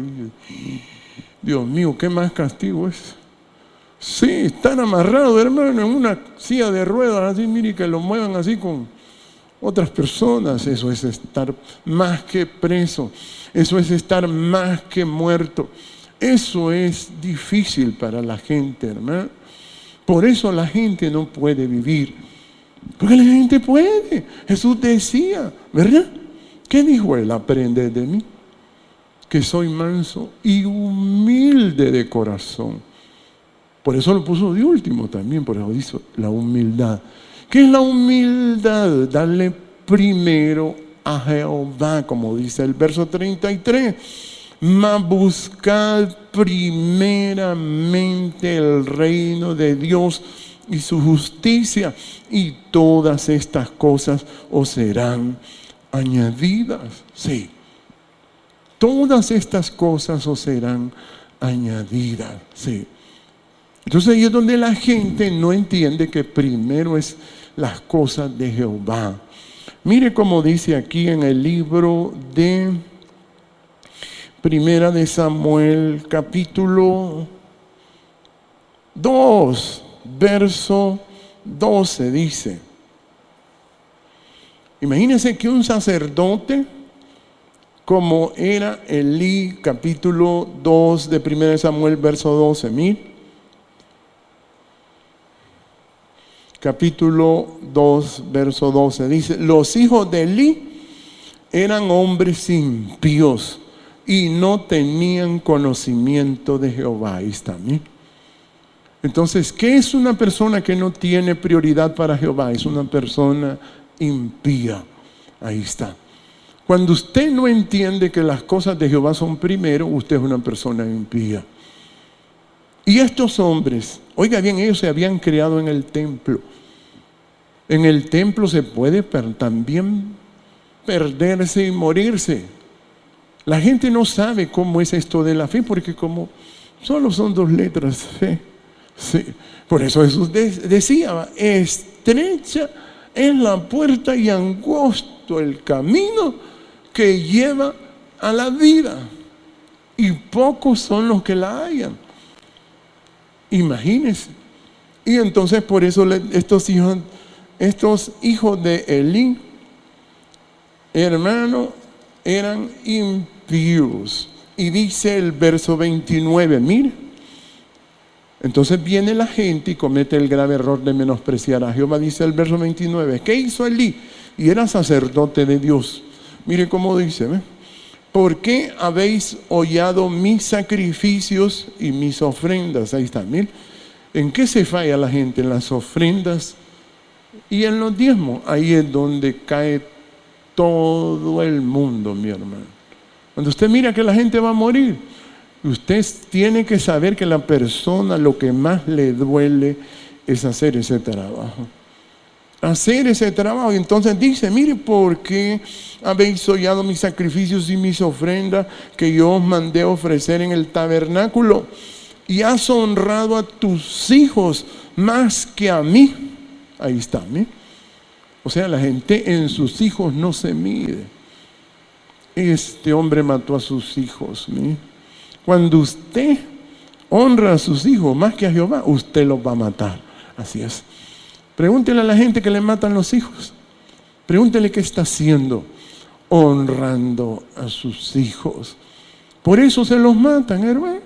Dios mío, ¿qué más castigo es? Sí, están amarrados, hermano, en una silla de ruedas, así, mire, que lo muevan así con otras personas. Eso es estar más que preso, eso es estar más que muerto. Eso es difícil para la gente, hermano. Por eso la gente no puede vivir, porque la gente puede. Jesús decía, ¿verdad? ¿Qué dijo él? Aprended de mí, que soy manso y humilde de corazón. Por eso lo puso de último también, por eso dice la humildad. ¿Qué es la humildad? Darle primero a Jehová, como dice el verso 33. Mas buscad primeramente el reino de Dios y su justicia, y todas estas cosas os serán añadidas. Sí, todas estas cosas os serán añadidas. Sí. Entonces ahí es donde la gente no entiende que primero es las cosas de Jehová. Mire cómo dice aquí en el libro de Primera de Samuel, capítulo 2, verso 12 dice, imagínense que un sacerdote como era Elí, capítulo 2 de 1 Samuel, verso 12, capítulo 2, verso 12, dice, los hijos de Elí eran hombres impíos y no tenían conocimiento de Jehová. Ahí está, Entonces, ¿qué es una persona que no tiene prioridad para Jehová? Es una persona impía. Ahí está. Cuando usted no entiende que las cosas de Jehová son primero, usted es una persona impía. Y estos hombres, oiga bien, ellos se habían criado en el templo. En el templo se puede también perderse y morirse. La gente no sabe cómo es esto de la fe, porque como solo son 2 letras, fe. Sí. Por eso Jesús decía, estrecha es la puerta y angosto el camino que lleva a la vida, y pocos son los que la hallan. Imagínense. Y entonces por eso estos hijos de Elí, hermano, eran impíos. Y dice el verso 29, mire. Entonces viene la gente y comete el grave error de menospreciar a Jehová. Dice el verso 29, ¿qué hizo Elí? Y era sacerdote de Dios. Mire cómo dice, ¿ve? ¿Por qué habéis hollado mis sacrificios y mis ofrendas? Ahí está, mire. ¿En qué se falla la gente? En las ofrendas y en los diezmos. Ahí es donde cae todo el mundo, mi hermano. Cuando usted mira que la gente va a morir, usted tiene que saber que la persona lo que más le duele es hacer ese trabajo. Hacer ese trabajo. Y entonces dice, mire, ¿por qué habéis hollado mis sacrificios y mis ofrendas que yo os mandé ofrecer en el tabernáculo? Y has honrado a tus hijos más que a mí. Ahí está, ¿mí? O sea, la gente en sus hijos no se mide. Este hombre mató a sus hijos, ¿mí? Cuando usted honra a sus hijos más que a Jehová, usted los va a matar. Así es. Pregúntele a la gente que le matan los hijos. Pregúntele qué está haciendo, honrando a sus hijos. Por eso se los matan, hermano.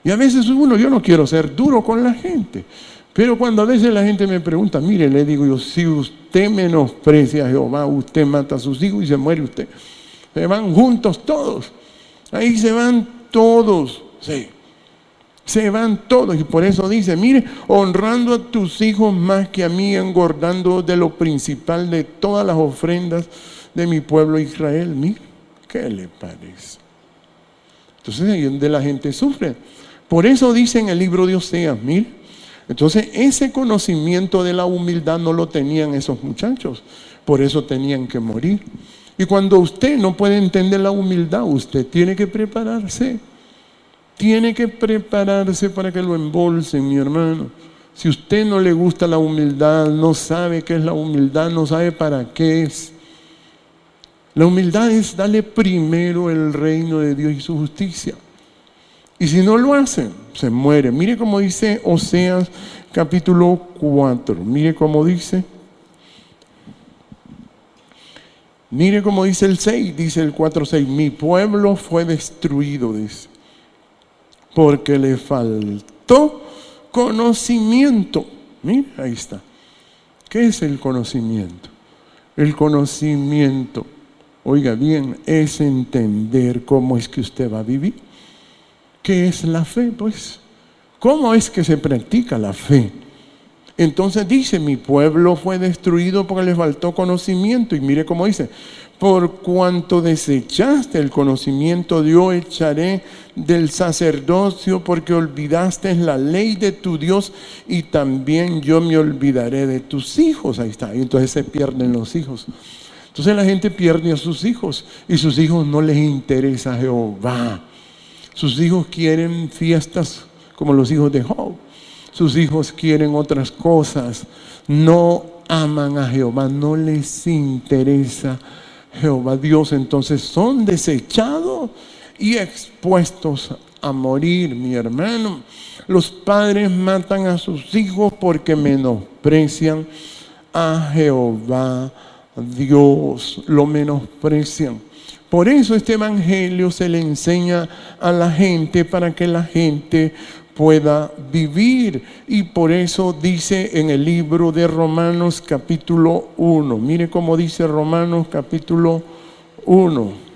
Y a veces yo no quiero ser duro con la gente, pero cuando a veces la gente me pregunta, mire, le digo yo, si usted menosprecia a Jehová, usted mata a sus hijos y se muere usted. Se van juntos todos. Ahí se van todos. Sí. Se van todos. Y por eso dice, mire, honrando a tus hijos más que a mí, engordando de lo principal de todas las ofrendas de mi pueblo Israel. Mire, ¿qué le parece? Entonces ahí es donde la gente sufre. Por eso dice en el libro de Oseas, mire, entonces ese conocimiento de la humildad no lo tenían esos muchachos. Por eso tenían que morir. Y cuando usted no puede entender la humildad, usted tiene que prepararse. Tiene que prepararse para que lo embolsen, mi hermano. Si usted no le gusta la humildad, no sabe qué es la humildad, no sabe para qué es. La humildad es darle primero el reino de Dios y su justicia. Y si no lo hacen, se muere. Mire cómo dice Oseas capítulo 4. Mire cómo dice. Mire cómo dice el 6. Dice el 4:6. Mi pueblo fue destruido, dice, porque le faltó conocimiento. Mire, ahí está. ¿Qué es el conocimiento? El conocimiento, oiga bien, es entender cómo es que usted va a vivir. ¿Qué es la fe? Pues, ¿cómo es que se practica la fe? Entonces dice, mi pueblo fue destruido porque le faltó conocimiento. Y mire cómo dice, por cuanto desechaste el conocimiento, yo echaré del sacerdocio, porque olvidaste la ley de tu Dios, y también yo me olvidaré de tus hijos. Ahí está, y entonces se pierden los hijos. Entonces la gente pierde a sus hijos, y sus hijos no les interesa Jehová. Sus hijos quieren fiestas como los hijos de Job. Sus hijos quieren otras cosas. No aman a Jehová, no les interesa Jehová Dios. Entonces son desechados y expuestos a morir, mi hermano. Los padres matan a sus hijos porque menosprecian a Jehová Dios, lo menosprecian. Por eso este evangelio se le enseña a la gente para que la gente pueda vivir. Y por eso dice en el libro de Romanos capítulo 1. Mire cómo dice Romanos capítulo 1.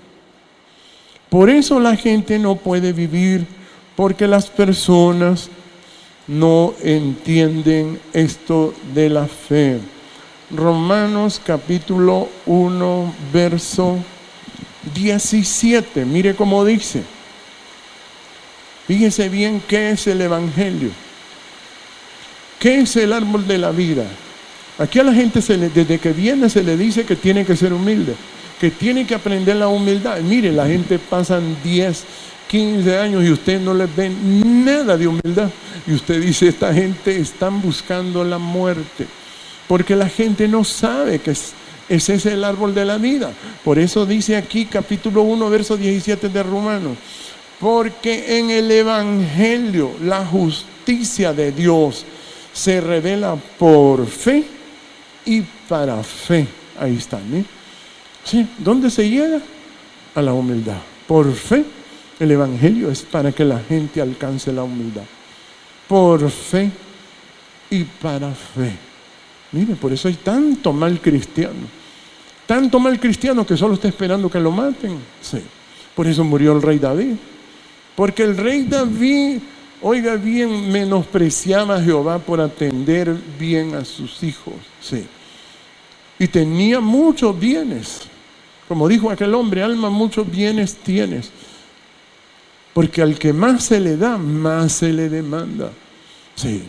Por eso la gente no puede vivir, porque las personas no entienden esto de la fe. Romanos capítulo 1, verso 17. Mire cómo dice. Fíjese bien qué es el evangelio. ¿Qué es el árbol de la vida? Aquí a la gente desde que viene se le dice que tiene que ser humilde, que tiene que aprender la humildad. Mire, la gente pasan 10, 15 años y usted no les ve nada de humildad. Y usted dice, esta gente están buscando la muerte. Porque la gente no sabe que ese es el árbol de la vida. Por eso dice aquí capítulo 1, verso 17 de Romanos. Porque en el evangelio la justicia de Dios se revela por fe y para fe. Ahí está, ¿no? ¿Sí? ¿Dónde se llega? A la humildad. Por fe. El evangelio es para que la gente alcance la humildad. Por fe y para fe. Mire, por eso hay tanto mal cristiano. Tanto mal cristiano que solo está esperando que lo maten. Sí. Por eso murió el rey David. Porque el rey David, oiga bien, menospreciaba a Jehová por atender bien a sus hijos. Sí. Y tenía muchos bienes. Como dijo aquel hombre, alma, muchos bienes tienes. Porque al que más se le da, más se le demanda. Sí.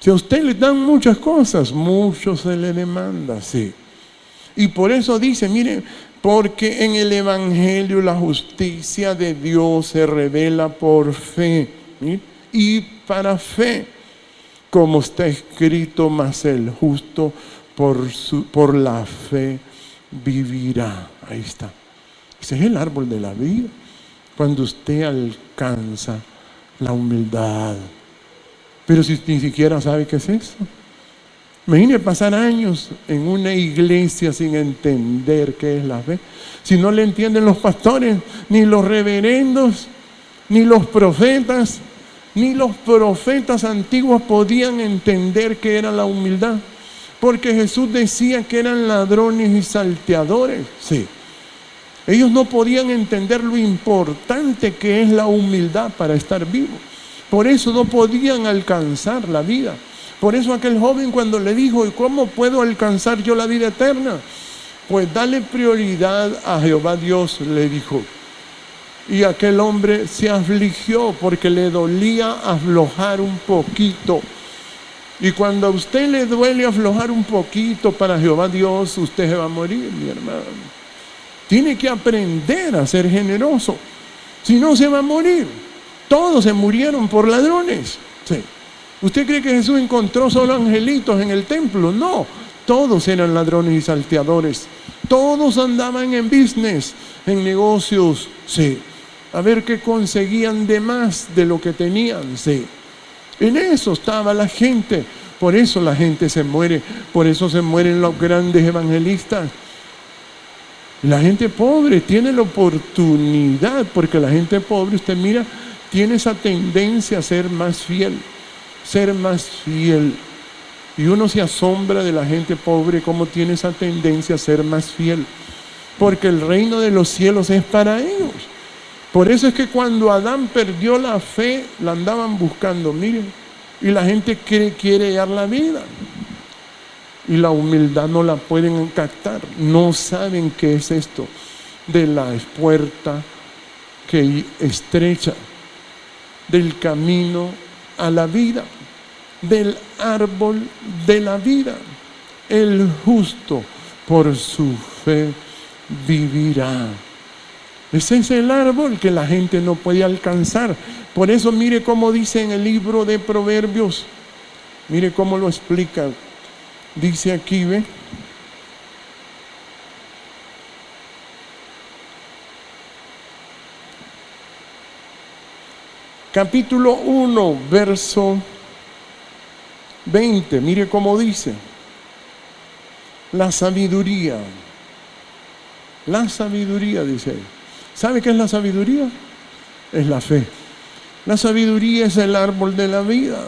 Si a usted le dan muchas cosas, mucho se le demanda, sí. Y por eso dice, miren, porque en el evangelio la justicia de Dios se revela por fe, ¿sí? Y para fe, como está escrito, mas el justo por la fe vivirá. Ahí está. Ese es el árbol de la vida. Cuando usted alcanza la humildad. Pero si ni siquiera sabe qué es eso. Imagine pasar años en una iglesia sin entender qué es la fe. Si no le entienden los pastores, ni los reverendos, ni los profetas antiguos podían entender qué era la humildad. Porque Jesús decía que eran ladrones y salteadores. Sí. Ellos no podían entender lo importante que es la humildad para estar vivo. Por eso no podían alcanzar la vida. Por eso aquel joven cuando le dijo, ¿y cómo puedo alcanzar yo la vida eterna? Pues dale prioridad a Jehová Dios, le dijo. Y aquel hombre se afligió porque le dolía aflojar un poquito. Y cuando a usted le duele aflojar un poquito para Jehová Dios, usted se va a morir, mi hermano. Tiene que aprender a ser generoso. Si no, se va a morir. Todos se murieron por ladrones. Sí. ¿Usted cree que Jesús encontró solo angelitos en el templo? No, todos eran ladrones y salteadores. Todos andaban en business, en negocios, sí. A ver qué conseguían de más de lo que tenían, sí. En eso estaba la gente. Por eso la gente se muere. Por eso se mueren los grandes evangelistas. La gente pobre tiene la oportunidad, porque la gente pobre, usted mira, tiene esa tendencia a ser más fiel. Ser más fiel. Y uno se asombra de la gente pobre, cómo tiene esa tendencia a ser más fiel. Porque el reino de los cielos es para ellos. Por eso es que cuando Adán perdió la fe, la andaban buscando, miren. Y la gente quiere hallar la vida. Y la humildad no la pueden captar. No saben qué es esto de la puerta que estrecha, del camino a la vida, del árbol de la vida. El justo por su fe vivirá. Ese es el árbol que la gente no puede alcanzar. Por eso mire cómo dice en el libro de Proverbios. Mire cómo lo explica. Dice aquí, ¿ve? Capítulo 1, verso 20. Mire cómo dice. La sabiduría. La sabiduría, dice él. ¿Sabe qué es la sabiduría? Es la fe. La sabiduría es el árbol de la vida.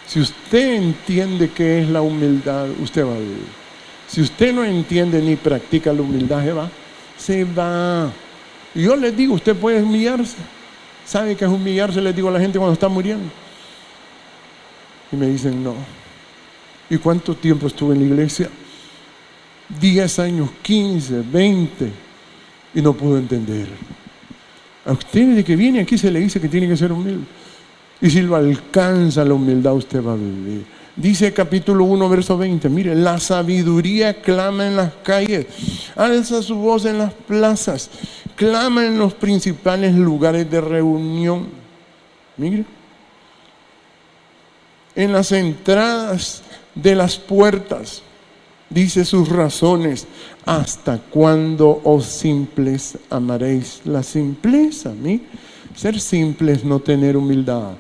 Si usted entiende qué es la humildad, usted va a vivir. Si usted no entiende ni practica la humildad, se va. Y yo les digo, usted puede humillarse. ¿Sabe qué es humillarse? Les digo a la gente cuando está muriendo. Y me dicen, no. ¿Y cuánto tiempo estuve en la iglesia? 10 años, 15, 20. Y no pudo entender. A usted desde que viene aquí se le dice que tiene que ser humilde. Y si lo alcanza la humildad, usted va a vivir. Dice capítulo 1, verso 20. Mire, la sabiduría clama en las calles, alza su voz en las plazas, clama en los principales lugares de reunión. Mire, en las entradas de las puertas, dice sus razones. ¿Hasta cuándo, oh simples, amaréis la simpleza? ¿Mí? Ser simple es no tener humildad.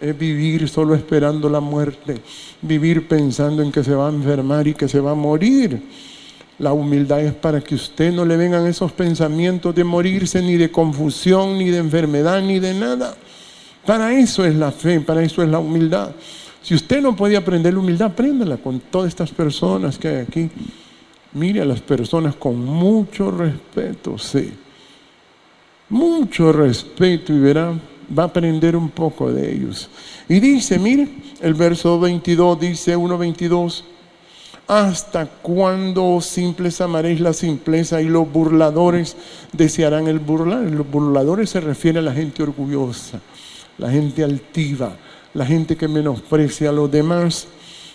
Es vivir solo esperando la muerte. Vivir pensando en que se va a enfermar y que se va a morir. La humildad es para que usted no le vengan esos pensamientos de morirse, ni de confusión, ni de enfermedad, ni de nada. Para eso es la fe, para eso es la humildad. Si usted no puede aprender la humildad, apréndala con todas estas personas que hay aquí. Mire a las personas con mucho respeto, sí. Mucho respeto y verá, va a aprender un poco de ellos. Y dice, mire, el verso 22 dice, 1:22. ¿Hasta cuándo, simples, amaréis la simpleza y los burladores desearán el burlar? Los burladores se refiere a la gente orgullosa, la gente altiva, la gente que menosprecia a los demás.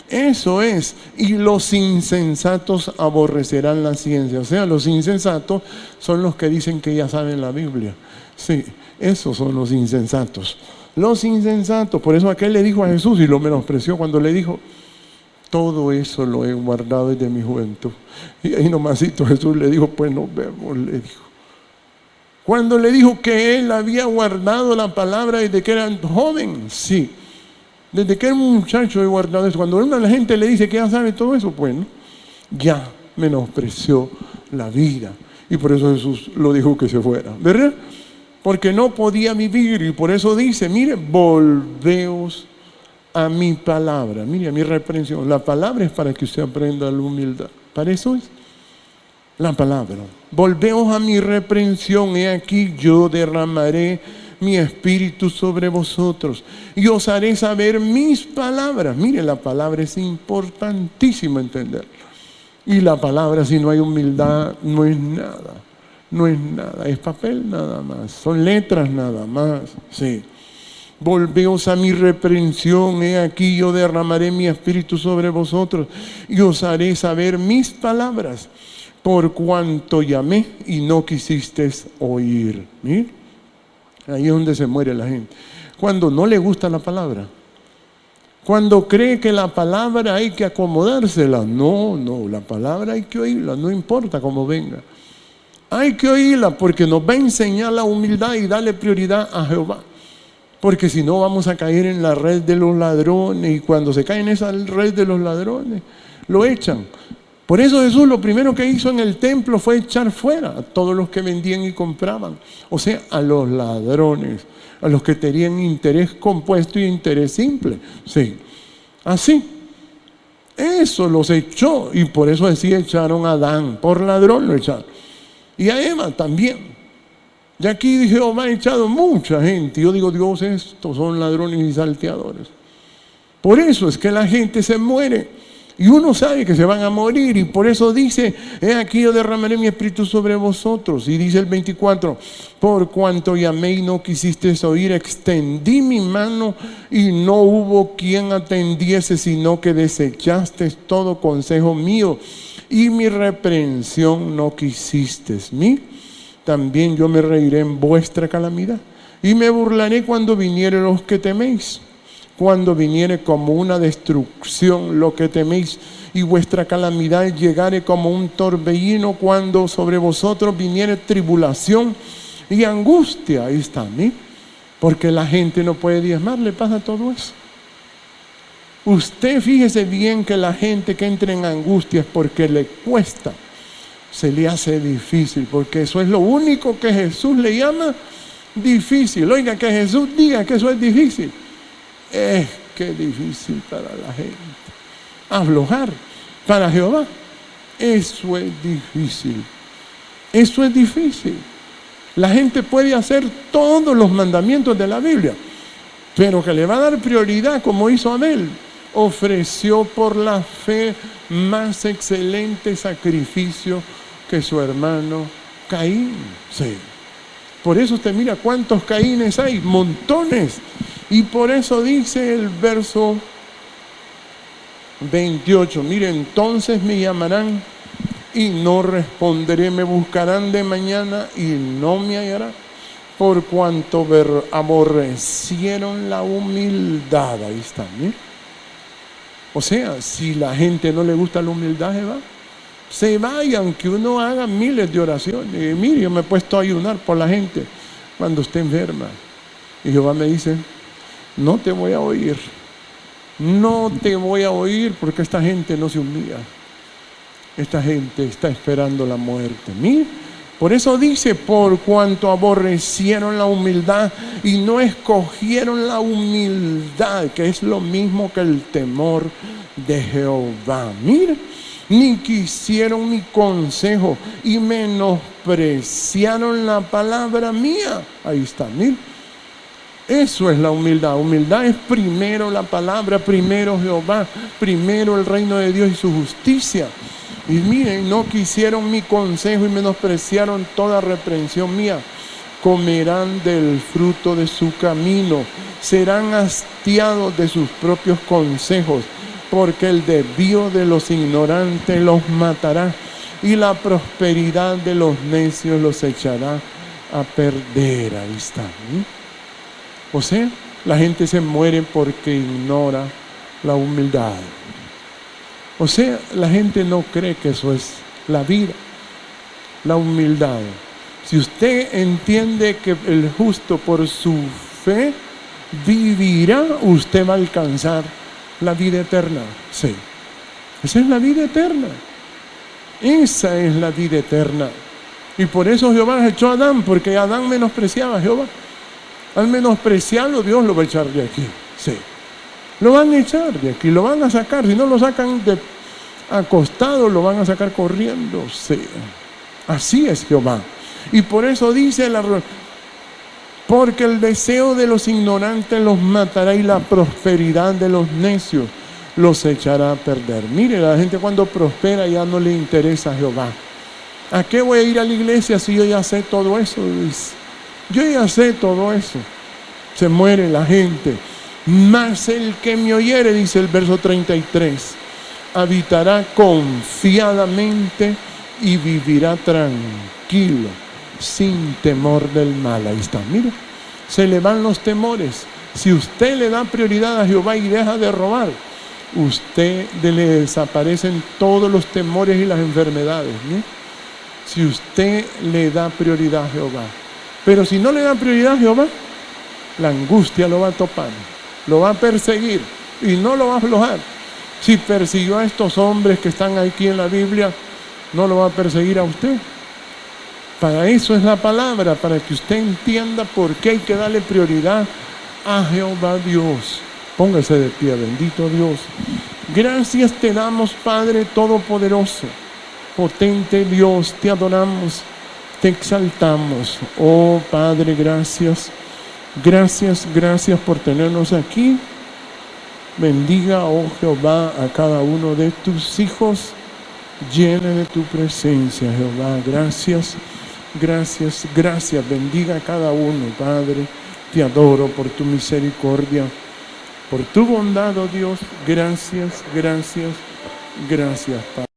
Eso es. Y los insensatos aborrecerán la ciencia. O sea, los insensatos son los que dicen que ya saben la Biblia. Sí, esos son los insensatos. Los insensatos. Por eso aquel le dijo a Jesús y lo menospreció cuando le dijo: todo eso lo he guardado desde mi juventud. Y ahí nomasito Jesús le dijo: pues nos vemos, le dijo. Cuando le dijo que él había guardado la palabra desde que era joven, sí. Desde que era un muchacho he guardado eso. Cuando una la gente le dice que ya sabe todo eso, pues ¿no? Ya menospreció la vida. Y por eso Jesús lo dijo que se fuera, ¿verdad? Porque no podía vivir y por eso dice, mire, volveos a mi palabra. Mire, a mi reprensión. La palabra es para que usted aprenda la humildad. Para eso es la palabra. Volveos a mi reprensión. He aquí yo derramaré mi espíritu sobre vosotros y os haré saber mis palabras. Mire, la palabra es importantísimo entender. Y la palabra, si no hay humildad, no es nada. No es nada, es papel nada más. Son letras nada más. Sí. Volveos a mi reprensión. He aquí yo derramaré mi espíritu sobre vosotros y os haré saber mis palabras, por cuanto llamé y no quisisteis oír. Mire. Ahí es donde se muere la gente. Cuando no le gusta la palabra. Cuando cree que la palabra hay que acomodársela. No, la palabra hay que oírla, no importa cómo venga. Hay que oírla porque nos va a enseñar la humildad y darle prioridad a Jehová. Porque si no vamos a caer en la red de los ladrones y cuando se cae en esa red de los ladrones, lo echan. Por eso Jesús lo primero que hizo en el templo fue echar fuera a todos los que vendían y compraban. O sea, a los ladrones, a los que tenían interés compuesto y interés simple. Sí, así. Eso los echó y por eso así echaron a Adán. Por ladrón lo echaron. Y a Eva también. Y aquí Jehová ha echado mucha gente. Yo digo, Dios, estos son ladrones y salteadores. Por eso es que la gente se muere. Y uno sabe que se van a morir y por eso dice, he aquí yo derramaré mi espíritu sobre vosotros. Y dice el 24, por cuanto llamé y no quisisteis oír, extendí mi mano y no hubo quien atendiese, sino que desechasteis todo consejo mío y mi reprensión no quisisteis. También yo me reiré en vuestra calamidad y me burlaré cuando vinieren los que teméis. Cuando viniere como una destrucción lo que teméis y vuestra calamidad llegare como un torbellino, cuando sobre vosotros viniere tribulación y angustia. Ahí está, Porque la gente no puede diezmar, le pasa todo eso. Usted fíjese bien que la gente que entra en angustias porque le cuesta, se le hace difícil, porque eso es lo único que Jesús le llama difícil. Oiga, que Jesús diga que eso es difícil. Es que es difícil para la gente. Aflojar para Jehová, eso es difícil. Eso es difícil. La gente puede hacer todos los mandamientos de la Biblia, pero que le va a dar prioridad como hizo Abel. Ofreció por la fe más excelente sacrificio que su hermano Caín. Sí. Por eso usted mira cuántos Caínes hay, montones. Y por eso dice el verso 28, mire, entonces me llamarán y no responderé, me buscarán de mañana y no me hallarán, por cuanto aborrecieron la humildad. Ahí está, mire. O sea, si la gente no le gusta la humildad, se va, y aunque uno haga miles de oraciones. Y mire, yo me he puesto a ayunar por la gente cuando esté enferma. Y Jehová me dice, no te voy a oír. No te voy a oír porque esta gente no se humilla. Esta gente está esperando la muerte. Mire, por eso dice, por cuanto aborrecieron la humildad y no escogieron la humildad, que es lo mismo que el temor de Jehová. Mire, ni quisieron mi consejo y menospreciaron la palabra mía. Ahí está, mire. Eso es la humildad. Humildad es primero la palabra, primero Jehová, primero el reino de Dios y su justicia. Y miren, no quisieron mi consejo y menospreciaron toda reprensión mía. Comerán del fruto de su camino, serán hastiados de sus propios consejos, porque el desvío de los ignorantes los matará y la prosperidad de los necios los echará a perder. Ahí está, ¿sí? O sea, la gente se muere porque ignora la humildad. O sea, la gente no cree que eso es la vida, la humildad. Si usted entiende que el justo por su fe vivirá, usted va a alcanzar la vida eterna. Sí, esa es la vida eterna. Esa es la vida eterna. Y por eso Jehová echó a Adán, porque Adán menospreciaba a Jehová. Al menospreciarlo, Dios lo va a echar de aquí. Sí. Lo van a echar de aquí, lo van a sacar. Si no lo sacan de acostado, lo van a sacar corriendo. Sí. Así es Jehová. Y por eso dice porque el deseo de los ignorantes los matará y la prosperidad de los necios los echará a perder. Mire, la gente cuando prospera ya no le interesa a Jehová. ¿A qué voy a ir a la iglesia si yo ya sé todo eso? Yo ya sé todo eso. Se muere la gente. Mas el que me oyere, dice el verso 33, habitará confiadamente y vivirá tranquilo, sin temor del mal. Ahí está, mire, se le van los temores. Si usted le da prioridad a Jehová y deja de robar, usted le desaparecen todos los temores y las enfermedades, ¿sí? Si usted le da prioridad a Jehová. Pero si no le da prioridad a Jehová, la angustia lo va a topar, lo va a perseguir y no lo va a aflojar. Si persiguió a estos hombres que están aquí en la Biblia, no lo va a perseguir a usted. Para eso es la palabra, para que usted entienda por qué hay que darle prioridad a Jehová Dios. Póngase de pie, bendito Dios. Gracias te damos, Padre Todopoderoso, potente Dios, te adoramos, te exaltamos. Oh Padre, gracias, gracias, gracias por tenernos aquí. Bendiga, oh Jehová, a cada uno de tus hijos. Llena de tu presencia, Jehová. Gracias, gracias, gracias. Bendiga a cada uno, Padre. Te adoro por tu misericordia, por tu bondad, oh Dios. Gracias, gracias, gracias, Padre.